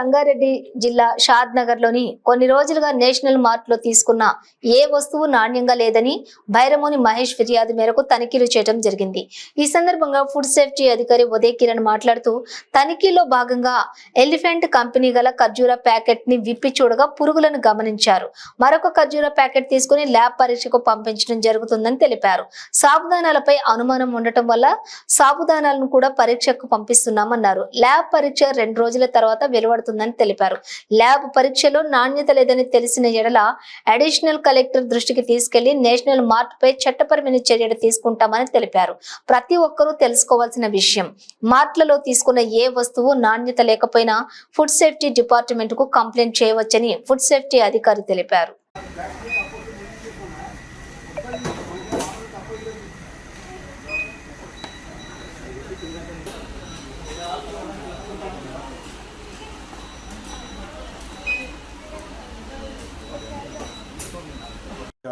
రంగారెడ్డి జిల్లా షాద్ నగర్ లోని కొన్ని రోజులుగా నేషనల్ మార్ట్ లో తీసుకున్న ఏ వస్తువు నాణ్యంగా లేదని భైరమోని మహేష్ ఫిర్యాదు మేరకు తనిఖీలు చేయడం జరిగింది. ఈ సందర్భంగా ఫుడ్ సేఫ్టీ అధికారి ఉదయ్ కిరణ్ మాట్లాడుతూ తనిఖీలో భాగంగా ఎలిఫెంట్ కంపెనీ గల ఖర్జూర ప్యాకెట్ ని విప్పి చూడగా పురుగులను గమనించారు. మరొక ఖర్జూర ప్యాకెట్ తీసుకుని ల్యాబ్ పరీక్షకు పంపించడం జరుగుతుందని తెలిపారు. సాబుదానాలపై అనుమానం ఉండటం వల్ల సాబుదానాలను కూడా పరీక్షకు పంపిస్తున్నామన్నారు. ల్యాబ్ పరీక్ష 2 రోజుల తర్వాత వెలువడుతుందని తెలిపారు. ల్యాబ్ పరీక్షలో నాణ్యత లేదని తెలిసిన ఎడల అడిషనల్ కలెక్టర్ దృష్టికి తీసుకెళ్లి నేషనల్ మార్ట్ పై చట్టపరమైన చర్యలు తీసుకుంటామని తెలిపారు. ప్రతి ఒక్కరూ తెలుసుకోవాల్సిన విషయం, మార్ట్లలో తీసుకున్న ఏ వస్తువు నాణ్యత లేకపోయినా ఫుడ్ సేఫ్టీ డిపార్ట్మెంట్ కు కంప్లైంట్ చేయవచ్చని ఫుడ్ సేఫ్టీ అధికారి తెలిపారు.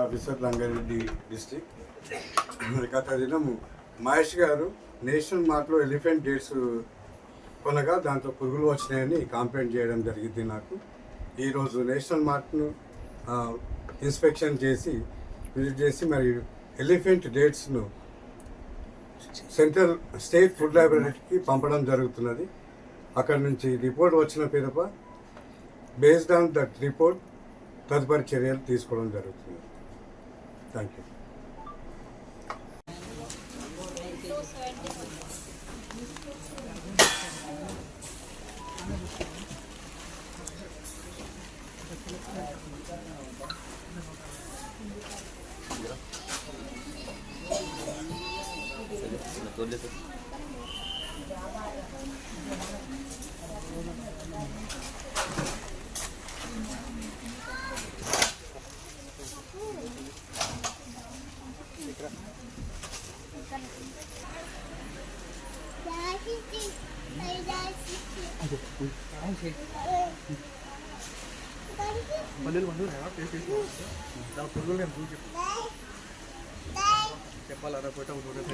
Officer Rangareddy district. గత దినము మహేష్ గారు నేషనల్ మార్ట్లో ఎలిఫెంట్ డేట్స్ కొనగా దాంట్లో పురుగులు వచ్చినాయని కంప్లైంట్ చేయడం జరిగింది. నాకు ఈరోజు నేషనల్ మార్ట్ను ఇన్స్పెక్షన్ చేసి విజిట్ చేసి మరి ఎలిఫెంట్ డేట్స్ను సెంట్రల్ స్టేట్ ఫుడ్ లైబ్రరీకి పంపడం జరుగుతున్నది. అక్కడ నుంచి రిపోర్ట్ వచ్చిన పిదప బేస్డ్ ఆన్ దట్ రిపోర్ట్ తదుపరి చర్యలు తీసుకోవడం జరుగుతుంది. Thank you.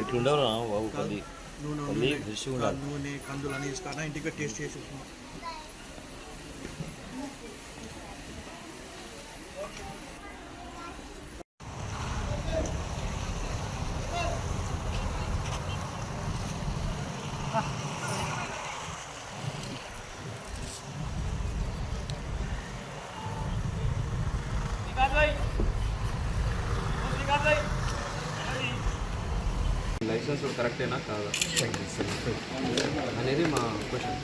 ఇట్లుండవురా బాబు, నూనె కందులని ఇస్తానా ఇంటికి టేస్ట్ చేసి లైసెన్స్ కరెక్టేనా కాదా అనేది మా క్వశ్చన్.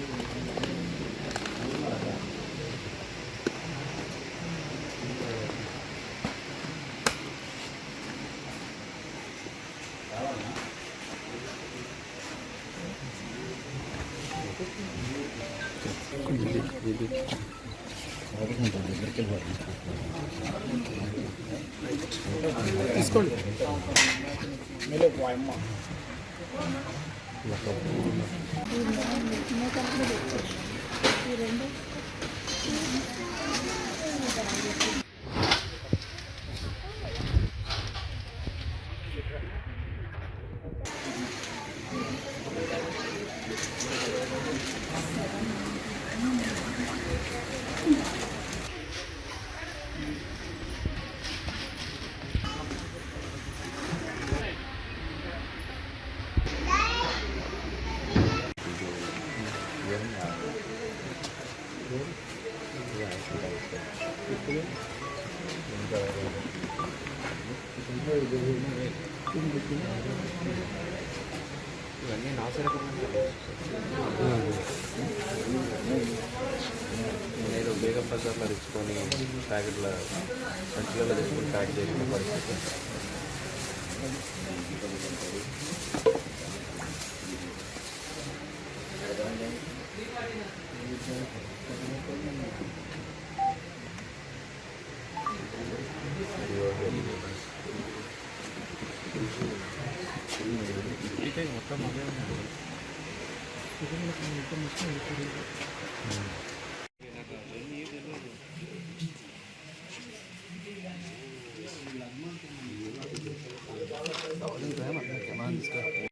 తీసుకోండి. ఇవన్నీ నాశనకమైన నేను బేగం బజార్లో తెచ్చుకొని ప్యాకెట్ల సంచులలో తెచ్చుకొని ప్యాక్ చేసిన పరిస్థితి. మొత్తం అదే ఉంది.